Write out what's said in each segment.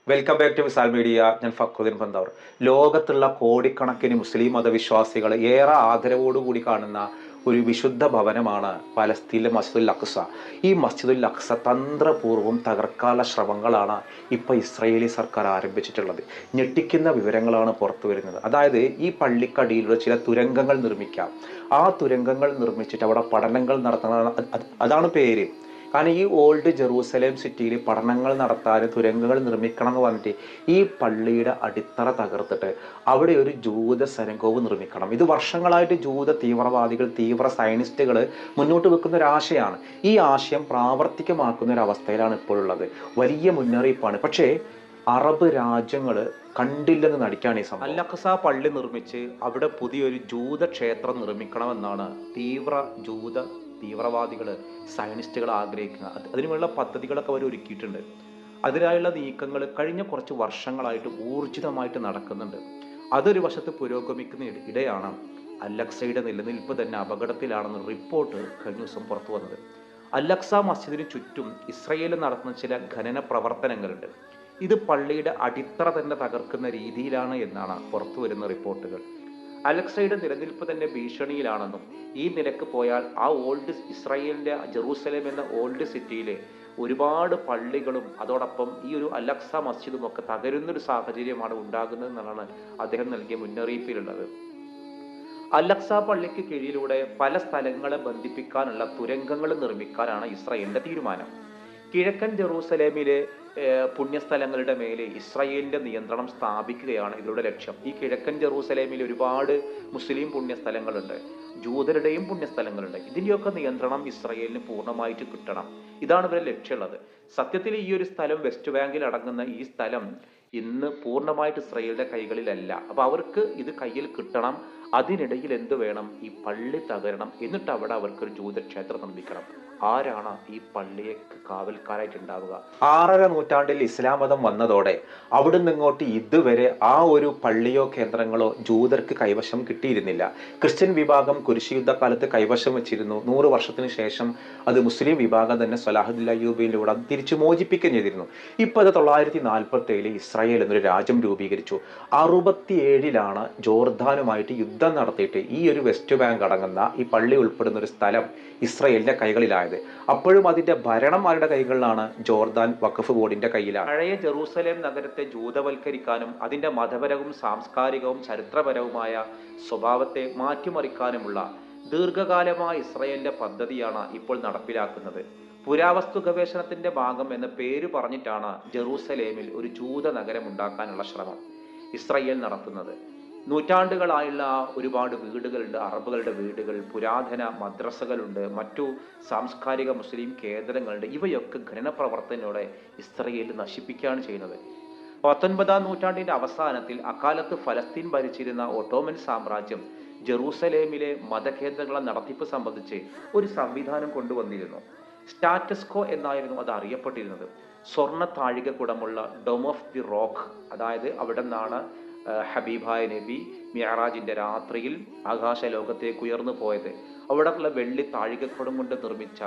Welcome back to വിസാൽ media. ഞാൻ ഫക്രുദ്ദീൻ പന്തവർ. ലോകത്തുള്ള കോടിക്കണക്കിന് മുസ്ലിം മതവിശ്വാസികൾ ഏറെ ആദരവോടുകൂടി കാണുന്ന ഒരു വിശുദ്ധ ഭവനമാണ് പലസ്തീനിലെ മസ്ജിദുൽ അഖ്സ. ഈ മസ്ജിദുൽ അഖ്സ തന്ത്രപൂർവ്വം തകർക്കാനുള്ള ശ്രമങ്ങളാണ് ഇപ്പോൾ ഇസ്രയേലി സർക്കാർ ആരംഭിച്ചിട്ടുള്ളത്. ഞെട്ടിക്കുന്ന വിവരങ്ങളാണ് പുറത്തു വരുന്നത്. അതായത് ഈ പള്ളിക്കടിയിലൂടെ ചില തുരങ്കങ്ങൾ നിർമ്മിക്കാം. ആ തുരങ്കങ്ങൾ നിർമ്മിച്ചിട്ട് അവിടെ പഠനങ്ങൾ നടത്തണം. അതാണ് പേര്. കാരണം ഈ ഓൾഡ് ജെറൂസലേം സിറ്റിയിൽ പഠനങ്ങൾ നടത്താൻ തുരങ്കങ്ങൾ നിർമ്മിക്കണം എന്ന് പറഞ്ഞിട്ട് ഈ പള്ളിയുടെ അടിത്തറ തകർത്തിട്ട് അവിടെ ഒരു ജൂത സരംഗവും നിർമ്മിക്കണം. ഇത് വർഷങ്ങളായിട്ട് ജൂത തീവ്രവാദികൾ, തീവ്ര സയനിസ്റ്റുകൾ മുന്നോട്ട് വെക്കുന്ന ഒരു ആശയമാണ്. ഈ ആശയം പ്രാവർത്തികമാക്കുന്ന ഒരു അവസ്ഥയിലാണ് ഇപ്പോഴുള്ളത്. വലിയ മുന്നറിയിപ്പാണ്. പക്ഷേ അറബ് രാജ്യങ്ങൾ കണ്ടില്ലെന്ന് നടിക്കാണ് ഈ സംഭവം. അൽ അഖ്സ പള്ളി നിർമ്മിച്ച് അവിടെ പുതിയൊരു ജൂത ക്ഷേത്രം നിർമ്മിക്കണമെന്നാണ് തീവ്രവാദികൾ, സയനിസ്റ്റുകൾ ആഗ്രഹിക്കുന്നത്. അതിനുവേണ്ട പദ്ധതികളൊക്കെ അവർ ഒരുക്കിയിട്ടുണ്ട്. അതിനായുള്ള നീക്കങ്ങൾ കഴിഞ്ഞ കുറച്ച് വർഷങ്ങളായിട്ട് ഊർജിതമായിട്ട് നടക്കുന്നുണ്ട്. അതൊരു വശത്ത് പുരോഗമിക്കുന്ന ഇടയാണ് അൽ അഖ്സയുടെ നിലനിൽപ്പ് തന്നെ അപകടത്തിലാണെന്ന് റിപ്പോർട്ട് കഴിഞ്ഞ ദിവസം പുറത്തു വന്നത്. അൽ അഖ്സ മസ്ജിദിന് ചുറ്റും ഇസ്രയേൽ നടത്തുന്ന ചില ഖനന പ്രവർത്തനങ്ങളുണ്ട്. ഇത് പള്ളിയുടെ അടിത്തറ തന്നെ തകർക്കുന്ന രീതിയിലാണ് എന്നാണ് പുറത്തു വരുന്ന റിപ്പോർട്ടുകൾ. അൽ അഖ്സയുടെ നിലനിൽപ്പ് തന്നെ ഭീഷണിയിലാണെന്നും ഈ നിലക്ക് പോയാൽ ആ ഓൾഡ് ഇസ്രായേലിന്റെ ജെറൂസലേം എന്ന ഓൾഡ് സിറ്റിയിലെ ഒരുപാട് പള്ളികളും അതോടൊപ്പം ഈ ഒരു അൽ അഖ്സ മസ്ജിദും ഒക്കെ തകരുന്നൊരു സാഹചര്യമാണ് ഉണ്ടാകുന്നതെന്നാണ് അദ്ദേഹം നൽകിയ മുന്നറിയിപ്പിലുള്ളത്. അൽ അഖ്സ പള്ളിക്ക് കീഴിലൂടെ പല സ്ഥലങ്ങളെ ബന്ധിപ്പിക്കാനുള്ള തുരങ്കങ്ങൾ നിർമ്മിക്കാനാണ് ഇസ്രായേലിന്റെ തീരുമാനം. കിഴക്കൻ ജെറൂസലേമിലെ പുണ്യസ്ഥലങ്ങളുടെ മേലെ ഇസ്രായേലിന്റെ നിയന്ത്രണം സ്ഥാപിക്കുകയാണ് ഇതിലൂടെ ലക്ഷ്യം. ഈ കിഴക്കൻ ജെറൂസലേമിൽ ഒരുപാട് മുസ്ലിം പുണ്യസ്ഥലങ്ങളുണ്ട്, ജൂതരുടെയും പുണ്യസ്ഥലങ്ങളുണ്ട്. ഇതിൻ്റെയൊക്കെ നിയന്ത്രണം ഇസ്രായേലിന് പൂർണ്ണമായിട്ട് കിട്ടണം. ഇതാണ് ഇവരുടെ ലക്ഷ്യമുള്ളത്. സത്യത്തിൽ ഈ ഒരു സ്ഥലം വെസ്റ്റ് ബാങ്കിൽ അടങ്ങുന്ന ഈ സ്ഥലം ഇന്ന് പൂർണ്ണമായിട്ട് ഇസ്രായേലിന്റെ കൈകളിലല്ല. അപ്പൊ അവർക്ക് ഇത് കയ്യിൽ കിട്ടണം. അതിനിടയിൽ എന്ത് വേണം? ഈ പള്ളി തകരണം, എന്നിട്ട് അവിടെ അവർക്കൊരു ജൂതക്ഷേത്രം നിർമ്മിക്കണം. ആരാണ് ഈ പള്ളിയെ കാവൽക്കാരായിട്ട് ഉണ്ടാവുക? 6ാം നൂറ്റാണ്ടിൽ ഇസ്ലാം മതം വന്നതോടെ അവിടുന്ന് ഇങ്ങോട്ട് ഇതുവരെ ആ ഒരു പള്ളിയോ കേന്ദ്രങ്ങളോ ജൂതർക്ക് കൈവശം കിട്ടിയിരുന്നില്ല. ക്രിസ്ത്യൻ വിഭാഗം കുരിശുയുദ്ധക്കാലത്ത് കൈവശം വെച്ചിരുന്നു. 100 വർഷത്തിന് ശേഷം അത് മുസ്ലിം വിഭാഗം തന്നെ സ്വലാഹുദ്ദീൻ അയ്യൂബിയിലൂടെ അത് തിരിച്ചു മോചിപ്പിക്കുകയും ചെയ്തിരുന്നു. ഇപ്പോൾ അത് 947 ഇസ്രായേൽ എന്നൊരു രാജ്യം രൂപീകരിച്ചു. 67 ജോർദാനുമായിട്ട് യുദ്ധം നടത്തിയിട്ട് ഈ ഒരു വെസ്റ്റ് ബാങ്ക് അടങ്ങുന്ന ഈ പള്ളി ഉൾപ്പെടുന്ന ഒരു സ്ഥലം ഇസ്രായേലിന്റെ കൈകളിലായത്. അപ്പോഴും അതിന്റെ ഭരണം ആരുടെ കൈകളിലാണ്? ജോർദാൻ വഖഫ് ബോർഡിന്റെ കയ്യിലാണ്. പഴയ ജെറൂസലേം നഗരത്തെ ജൂതവൽക്കരിക്കാനും അതിന്റെ മതപരവും സാംസ്കാരികവും ചരിത്രപരവുമായ സ്വഭാവത്തെ മാറ്റിമറിക്കാനുമുള്ള ദീർഘകാലമായ ഇസ്രായേലിന്റെ പദ്ധതിയാണ് ഇപ്പോൾ നടപ്പിലാക്കുന്നത്. പുരാവസ്തു ഗവേഷണത്തിന്റെ ഭാഗം എന്ന പേര് പറഞ്ഞിട്ടാണ് ജെറൂസലേമിൽ ഒരു ജൂത നഗരം ഉണ്ടാക്കാനുള്ള ശ്രമം ഇസ്രായേൽ നടത്തുന്നത്. നൂറ്റാണ്ടുകളായുള്ള ഒരുപാട് വീടുകളുണ്ട്, അറബുകളുടെ വീടുകൾ, പുരാതന മദ്രസകളുണ്ട്, മറ്റു സാംസ്കാരിക മുസ്ലിം കേന്ദ്രങ്ങളുണ്ട്. ഇവയൊക്കെ ഖനന പ്രവർത്തനയോടെ ഇസ്രായേൽ നശിപ്പിക്കുകയാണ് ചെയ്യുന്നത്. 19ാം നൂറ്റാണ്ടിന്റെ അവസാനത്തിൽ അക്കാലത്ത് ഫലസ്തീൻ ഭരിച്ചിരുന്ന ഒട്ടോമൻ സാമ്രാജ്യം ജെറൂസലേമിലെ മതകേന്ദ്രങ്ങളെ നടത്തിപ്പ് സംബന്ധിച്ച് ഒരു സംവിധാനം കൊണ്ടുവന്നിരുന്നു. സ്റ്റാറ്റസ് കോ എന്നായിരുന്നു അത് അറിയപ്പെട്ടിരുന്നത്. സ്വർണ്ണ താഴികക്കുടമുള്ള ഡോം ഓഫ് ദി റോക്ക്, അതായത് അവിടെ നിന്നാണ് ഹബീബായ നബി മിഅറാജിന്റെ രാത്രിയിൽ ആകാശ ലോകത്തേക്ക് ഉയർന്നു പോയത്. അവിടെയുള്ള വെള്ളി താഴികക്കുടം കൊണ്ട് നിർമ്മിച്ച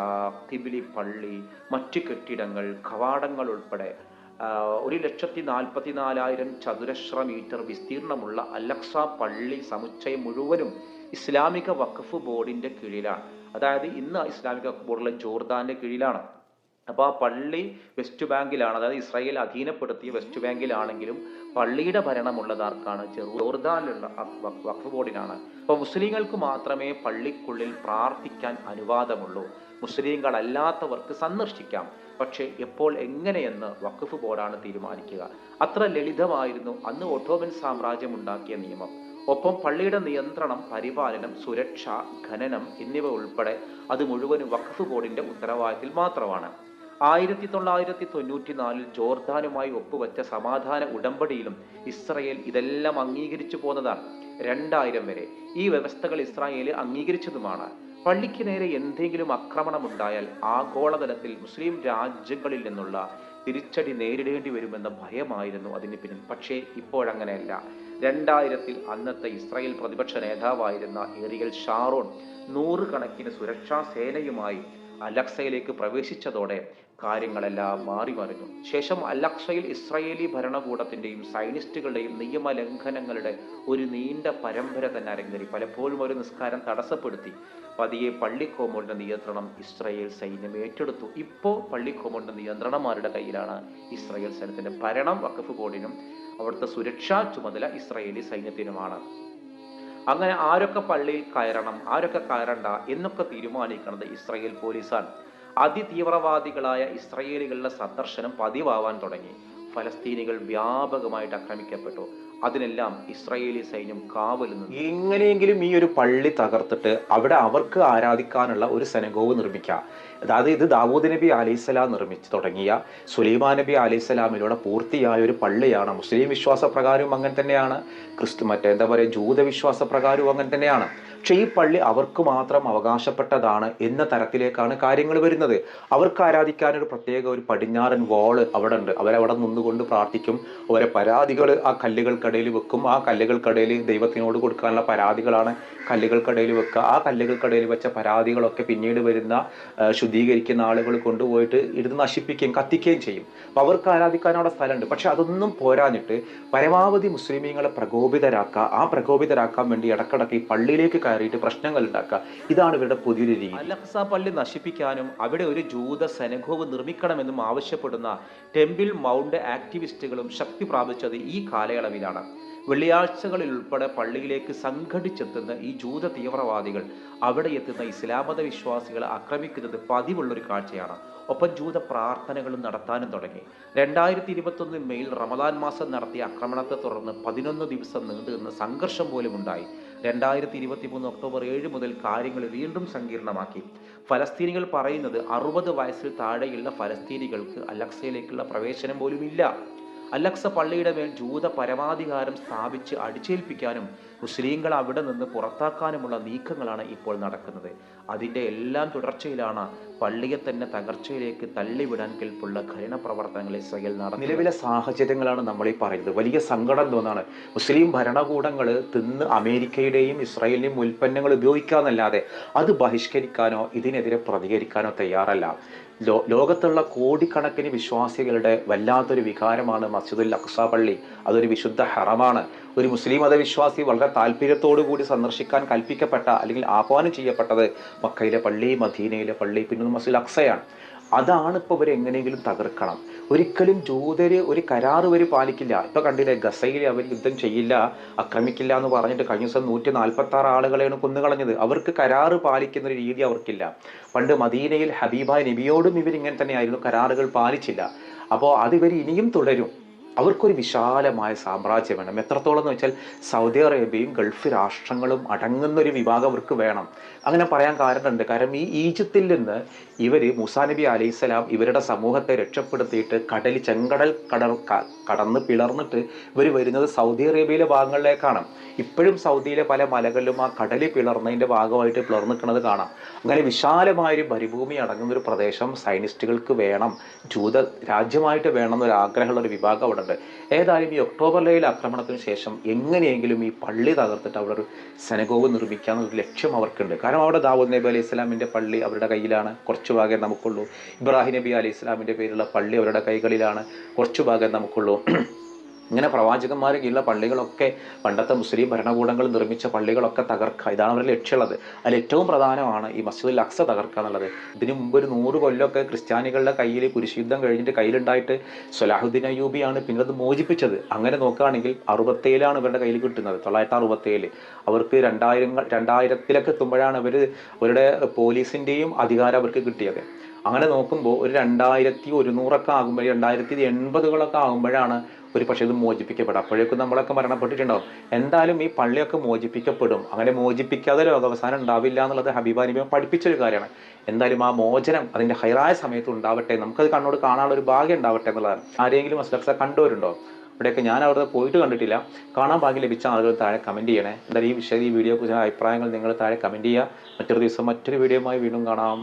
തിബിലി പള്ളി, മറ്റു കെട്ടിടങ്ങൾ, കവാടങ്ങൾ ഉൾപ്പെടെ 1,44,000 ചതുരശ്ര മീറ്റർ വിസ്തീർണമുള്ള അൽ അഖ്സ പള്ളി സമുച്ചയം മുഴുവനും ഇസ്ലാമിക വഖഫ് ബോർഡിന്റെ കീഴിലാണ്. അതായത് ഇന്ന് ഇസ്ലാമിക വഖഫ് ബോർഡുള്ള ജോർദാന്റെ കീഴിലാണ്. അപ്പോൾ ആ പള്ളി വെസ്റ്റ് ബാങ്കിലാണ്, അതായത് ഇസ്രായേൽ അധീനപ്പെടുത്തിയ വെസ്റ്റ് ബാങ്കിലാണെങ്കിലും പള്ളിയുടെ ഭരണമുള്ളത് ആർക്കാണ്? ജോർദാനിലുള്ള വഖഫ് ബോർഡിനാണ്. അപ്പോൾ മുസ്ലിങ്ങൾക്ക് മാത്രമേ പള്ളിക്കുള്ളിൽ പ്രാർത്ഥിക്കാൻ അനുവാദമുള്ളൂ. മുസ്ലിങ്ങളല്ലാത്തവർക്ക് സന്ദർശിക്കാം. പക്ഷേ എപ്പോൾ, എങ്ങനെയെന്ന് വഖഫ് ബോർഡാണ് തീരുമാനിക്കുക. അത്ര ലളിതമായിരുന്നു അന്ന് ഒട്ടോമൻ സാമ്രാജ്യം ഉണ്ടാക്കിയ നിയമം. ഒപ്പം പള്ളിയുടെ നിയന്ത്രണം, പരിപാലനം, സുരക്ഷ, ഖനനം എന്നിവ ഉൾപ്പെടെ അത് മുഴുവനും വഖഫ് ബോർഡിന്റെ ഉത്തരവാദിത്തത്തിൽ മാത്രമാണ്. 1994 ജോർദാനുമായി ഒപ്പുവെച്ച സമാധാന ഉടമ്പടിയിലും ഇസ്രായേൽ ഇതെല്ലാം അംഗീകരിച്ചു പോന്നതാണ്. 2000 വരെ ഈ വ്യവസ്ഥകൾ ഇസ്രായേൽ അംഗീകരിച്ചതുമാണ്. പള്ളിക്ക് നേരെ എന്തെങ്കിലും ആക്രമണം ഉണ്ടായാൽ ആഗോളതലത്തിൽ മുസ്ലിം രാജ്യങ്ങളിൽ നിന്നുള്ള തിരിച്ചടി നേരിടേണ്ടി വരുമെന്ന ഭയമായിരുന്നു അതിന് പിന്നിൽ. പക്ഷേ ഇപ്പോഴങ്ങനെയല്ല. 2000 അന്നത്തെ ഇസ്രായേൽ പ്രതിപക്ഷ നേതാവായിരുന്ന ഏറിയൽ ഷാറോൺ 100 കണക്കിന് സുരക്ഷാ സേനയുമായി അൽ അഖ്സയിലേക്ക് പ്രവേശിച്ചതോടെ കാര്യങ്ങളെല്ലാം മാറി മറിഞ്ഞു. ശേഷം അൽ-അഖ്സയിൽ ഇസ്രായേലി ഭരണകൂടത്തിൻ്റെയും സൈനിസ്റ്റുകളുടെയും നിയമലംഘനങ്ങളുടെ ഒരു നീണ്ട പരമ്പര തന്നെ അരങ്ങേറി. പലപ്പോഴും ഒരു നിസ്കാരം തടസ്സപ്പെടുത്തി. പതിയെ പള്ളി കോമ്പൗണ്ടിന്റെ നിയന്ത്രണം ഇസ്രായേൽ സൈന്യം ഏറ്റെടുത്തു. ഇപ്പോൾ പള്ളി കോമ്പൗണ്ടിന്റെ നിയന്ത്രണം ആരുടെ കയ്യിലാണ്? ഇസ്രായേൽ സൈന്യത്തിന്റെ ഭരണം വഖഫ് ബോർഡിനും അവിടുത്തെ സുരക്ഷാ ചുമതല ഇസ്രായേലി സൈന്യത്തിനുമാണ്. അങ്ങനെ ആരൊക്കെ പള്ളിയിൽ കയറണം, ആരൊക്കെ കയറണ്ട എന്നൊക്കെ തീരുമാനിക്കുന്നത് ഇസ്രായേൽ പോലീസാണ്. അതിതീവ്രവാദികളായ ഇസ്രായേലികളുടെ സന്ദർശനം പതിവാവാൻ തുടങ്ങി. ഫലസ്തീനികൾ വ്യാപകമായിട്ട് ആക്രമിക്കപ്പെട്ടു. അതിനെല്ലാം ഇസ്രായേലി സൈന്യം കാവൽ നിന്നു. എങ്ങനെയെങ്കിലും ഈ ഒരു പള്ളി തകർത്തിട്ട് അവിടെ അവർക്ക് ആരാധിക്കാനുള്ള ഒരു സെനഗോഗ് നിർമ്മിക്കാം. അതായത് ഇത് ദാവൂദ് നബി അലൈഹിസ്സലാം നിർമ്മിച്ചു തുടങ്ങിയ സുലൈമാൻ നബി അലൈഹിസ്സലാമിലൂടെ പൂർത്തിയായ ഒരു പള്ളിയാണ്. മുസ്ലിം വിശ്വാസപ്രകാരവും അങ്ങനെ തന്നെയാണ്, ജൂത വിശ്വാസപ്രകാരവും അങ്ങനെ തന്നെയാണ്. പക്ഷെ ഈ പള്ളി അവർക്ക് മാത്രം അവകാശപ്പെട്ടതാണ് എന്ന തരത്തിലേക്കാണ് കാര്യങ്ങൾ വരുന്നത്. അവർക്ക് ആരാധിക്കാൻ ഒരു പ്രത്യേക ഒരു പടിഞ്ഞാറൻ വാള് അവിടെ ഉണ്ട്. അവരവിടെ നിന്നുകൊണ്ട് പ്രാർത്ഥിക്കും. അവരെ പരാതികൾ ആ കല്ലുകൾക്കിടയിൽ വെക്കും. ആ കല്ലുകൾക്കിടയിൽ ദൈവത്തിനോട് കൊടുക്കാനുള്ള പരാതികളാണ് കല്ലുകൾക്കിടയിൽ വെക്കുക. ആ കല്ലുകൾക്കിടയിൽ വെച്ച പരാതികളൊക്കെ പിന്നീട് വരുന്ന ശുദ്ധീകരിക്കുന്ന ആളുകൾ കൊണ്ടുപോയിട്ട് ഇരുന്ന് നശിപ്പിക്കുകയും കത്തിക്കുകയും ചെയ്യും. അപ്പോൾ അവർക്ക് ആരാധിക്കാൻ അവിടെ സ്ഥലമുണ്ട്. പക്ഷെ അതൊന്നും പോരാഞ്ഞിട്ട് പരമാവധി മുസ്ലിമീങ്ങളെ പ്രകോപിതരാക്കുക. ആ പ്രകോപിതരാക്കാൻ വേണ്ടി ഇടക്കിടക്ക് ഈ പള്ളിയിലേക്ക് കയറിയിട്ട് പ്രശ്നങ്ങൾ ഉണ്ടാക്കുക. ഇതാണ് ഇവരുടെ പുതിയൊരു രീതി. അൽ-അഖ്സ പള്ളി നശിപ്പിക്കാനും അവിടെ ഒരു ജൂത സെനഗോഗ് നിർമ്മിക്കണമെന്നും ആവശ്യപ്പെടുന്ന ടെമ്പിൾ മൗണ്ട് ആക്ടിവിസ്റ്റുകളും ശക്തി പ്രാപിച്ചത് ഈ കാലയളവിലാണ്. വെള്ളിയാഴ്ചകളിൽ ഉൾപ്പെടെ പള്ളിയിലേക്ക് സംഘടിച്ചെത്തുന്ന ഈ ജൂത തീവ്രവാദികൾ അവിടെ എത്തുന്ന ഇസ്ലാമത വിശ്വാസികളെ ആക്രമിക്കുന്നത് പതിവുള്ളൊരു കാഴ്ചയാണ്. ഒപ്പം ജൂത പ്രാർത്ഥനകളും നടത്താനും തുടങ്ങി. 2021 മെയിൽ റമദാൻ മാസം നടത്തിയ ആക്രമണത്തെ തുടർന്ന് 11 ദിവസം നീണ്ടുനിന്ന സംഘർഷം പോലും ഉണ്ടായി. 2023 ഒക്ടോബർ 7 മുതൽ കാര്യങ്ങൾ വീണ്ടും സങ്കീർണമാക്കി. ഫലസ്തീനികൾ പറയുന്നത് 60 വയസ്സിൽ താഴെയുള്ള ഫലസ്തീനികൾക്ക് അൽ-അഖ്സയിലേക്കുള്ള പ്രവേശനം പോലും ഇല്ല. അൽ-അഖ്സ പള്ളിയുടെ മേൽ ജൂത പരമാധികാരം സ്ഥാപിച്ച് അടിച്ചേൽപ്പിക്കാനും മുസ്ലിങ്ങൾ അവിടെ നിന്ന് പുറത്താക്കാനുമുള്ള നീക്കങ്ങളാണ് ഇപ്പോൾ നടക്കുന്നത്. അതിൻ്റെ എല്ലാം തുടർച്ചയിലാണ് പള്ളിയെ തന്നെ തകർച്ചയിലേക്ക് തള്ളിവിടാൻ കെൽപ്പുള്ള ഖനന പ്രവർത്തനങ്ങൾ ഇസ്രായേൽ നടത്തുന്നത്. നിലവിലെ സാഹചര്യങ്ങളാണ് നമ്മൾ ഈ പറയുന്നത്. വലിയ സങ്കടം തോന്നാണ്. മുസ്ലിം ഭരണകൂടങ്ങൾ തിന്ന് അമേരിക്കയുടെയും ഇസ്രായേലിൻ്റെയും ഉൽപ്പന്നങ്ങൾ ഉപയോഗിക്കാന്നല്ലാതെ അത് ബഹിഷ്കരിക്കാനോ ഇതിനെതിരെ പ്രതികരിക്കാനോ തയ്യാറല്ല. ലോകത്തുള്ള കോടിക്കണക്കിന് വിശ്വാസികളുടെ വല്ലാത്തൊരു വികാരമാണ് മസ്ജിദുൽ അഖ്സ പള്ളി. അതൊരു വിശുദ്ധ ഹറമാണ്. ഒരു മുസ്ലിം മതവിശ്വാസി വളരെ താല്പര്യത്തോടു കൂടി സന്ദർശിക്കാൻ കൽപ്പിക്കപ്പെട്ട അല്ലെങ്കിൽ ആഹ്വാനം ചെയ്യപ്പെട്ടത് മക്കയിലെ പള്ളി, മദീനയിലെ പള്ളി, പിന്നെ മസ്ജിദുൽ അഖ്സയാണ്. അതാണ് ഇപ്പോൾ ഇവർ എങ്ങനെയെങ്കിലും തകർക്കണം. ഒരിക്കലും ജൂതര് ഒരു കരാർ ഇവർ പാലിക്കില്ല. ഇപ്പൊ കണ്ടില്ലേ, ഗസയിൽ അവർ യുദ്ധം ചെയ്യില്ല, ആക്രമിക്കില്ല എന്ന് പറഞ്ഞിട്ട് കഴിഞ്ഞ ദിവസം 146 ആളുകളെയാണ് കൊന്നുകളഞ്ഞത്. അവർക്ക് കരാറ് പാലിക്കുന്ന ഒരു രീതി അവർക്കില്ല. പണ്ട് മദീനയിൽ ഹബീബായ നബിയോടും ഇവരിങ്ങനെ തന്നെയായിരുന്നു, കരാറുകൾ പാലിച്ചില്ല. അപ്പോൾ അതിവർ ഇനിയും തുടരും. അവർക്കൊരു വിശാലമായ സാമ്രാജ്യം വേണം. എത്രത്തോളം എന്ന് വെച്ചാൽ സൗദി അറേബ്യയും ഗൾഫ് രാഷ്ട്രങ്ങളും അടങ്ങുന്നൊരു വിഭാഗം അവർക്ക് വേണം. അങ്ങനെ പറയാൻ കാരണമുണ്ട്. കാരണം ഈ ഈജിപ്തിൽ നിന്ന് ഇവർ മൂസാ നബി അലൈഹിസ്സലാം ഇവരുടെ സമൂഹത്തെ രക്ഷപ്പെടുത്തിയിട്ട് ചെങ്കടൽ കടന്ന് പിളർന്നിട്ട് ഇവർ വരുന്നത് സൗദി അറേബ്യയിലെ ഭാഗങ്ങളിലേക്കാണ്. ഇപ്പോഴും സൗദിയിലെ പല മലകളിലും ആ കടൽ പിളർന്നതിൻ്റെ ഭാഗമായിട്ട് പിളർന്നിക്കുന്നത് കാണാം. അങ്ങനെ വിശാലമായൊരു മരുഭൂമി അടങ്ങുന്നൊരു പ്രദേശം സൈനിസ്റ്റുകൾക്ക് വേണം, ജൂത രാജ്യമായിട്ട് വേണം എന്നൊരു ആഗ്രഹമുള്ള ഒരു വിഭാഗം അവിടെ ഉണ്ട്. ഏതായാലും ഈ ഒക്ടോബർ 7 ആക്രമണത്തിന് ശേഷം എങ്ങനെയെങ്കിലും ഈ പള്ളി തകർത്തിട്ട് അവിടെ ഒരു സെനഗോഗ് നിർമ്മിക്കാമെന്നൊരു ലക്ഷ്യം അവർക്കുണ്ട്. കാരണം അവിടെ ദാവൂദ് നബി അലൈഹി സ്വലാമിൻ്റെ പള്ളി അവരുടെ കയ്യിലാണ്, കുറച്ചു ഭാഗം നമുക്കുള്ളൂ. ഇബ്രാഹിം നബി അലൈഹി സ്വലാമിൻ്റെ പേരുള്ള പള്ളി അവരുടെ കൈകളിലാണ്, കുറച്ചു ഭാഗം നമുക്കുള്ളൂ. ഇങ്ങനെ പ്രവാചകന്മാരെ കീഴിലുള്ള പള്ളികളൊക്കെ, പണ്ടത്തെ മുസ്ലിം ഭരണകൂടങ്ങൾ നിർമ്മിച്ച പള്ളികളൊക്കെ തകർക്കുക, ഇതാണ് അവരുടെ ലക്ഷ്യമുള്ളത്. അതിൽ ഏറ്റവും പ്രധാനമാണ് ഈ മസ്ജിദുൽ അഖ്സ തകർക്കുക എന്നുള്ളത്. ഇതിനു മുമ്പ് ഒരു 100 കൊല്ലമൊക്കെ ക്രിസ്ത്യാനികളുടെ കയ്യിൽ കുരിശുയുദ്ധം കഴിഞ്ഞിട്ട് കയ്യിലുണ്ടായിട്ട് സലാഹുദ്ദീൻ അയ്യൂബിയാണ് പിന്നെ അത് മോചിപ്പിച്ചത്. അങ്ങനെ നോക്കുകയാണെങ്കിൽ 67 ഇവരുടെ കയ്യിൽ കിട്ടുന്നത്, 967. അവർക്ക് 2000-ലൊക്കെ എത്തുമ്പോഴാണ് അവരുടെ പോലീസിൻ്റെയും അധികാരം അവർക്ക് കിട്ടിയത്. അങ്ങനെ നോക്കുമ്പോൾ ഒരു 2100 ആകുമ്പോൾ, 2080 ആകുമ്പോഴാണ് ഒരു പക്ഷേ ഇത് മോചിപ്പിക്കപ്പെടും. അപ്പോഴേക്കും നമ്മളൊക്കെ മരണപ്പെട്ടിട്ടുണ്ടാവും. എന്തായാലും ഈ പള്ളിയൊക്കെ മോചിപ്പിക്കപ്പെടും. അങ്ങനെ മോചിപ്പിക്കാതെ ലോകാവസാനം ഉണ്ടാവില്ല എന്നുള്ളത് ഹബീബ നബി പഠിപ്പിച്ചൊരു കാര്യമാണ്. എന്തായാലും ആ മോചനം അതിൻ്റെ ഹൈറായ സമയത്ത് ഉണ്ടാവട്ടെ, നമുക്കത് കണ്ണോട് കാണാനുള്ള ഒരു ഭാഗ്യം ഉണ്ടാവട്ടെ എന്നുള്ളതാണ്. ആരെങ്കിലും മസ്ജിദുൽ അഖ്സ കണ്ടവരുണ്ടോ? ഇവിടെയൊക്കെ ഞാൻ അവിടെ പോയിട്ട് കണ്ടിട്ടില്ല. കാണാൻ ഭാഗ്യം ലഭിച്ച ആളുകൾ താഴെ കമൻറ്റ് ചെയ്യണേ. എന്തായാലും ഈ വീഡിയോയെക്കുറിച്ച് അഭിപ്രായങ്ങൾ നിങ്ങൾ താഴെ കമൻറ്റ് ചെയ്യുക. മറ്റൊരു ദിവസം മറ്റൊരു വീഡിയോയുമായി വീണ്ടും കാണാം.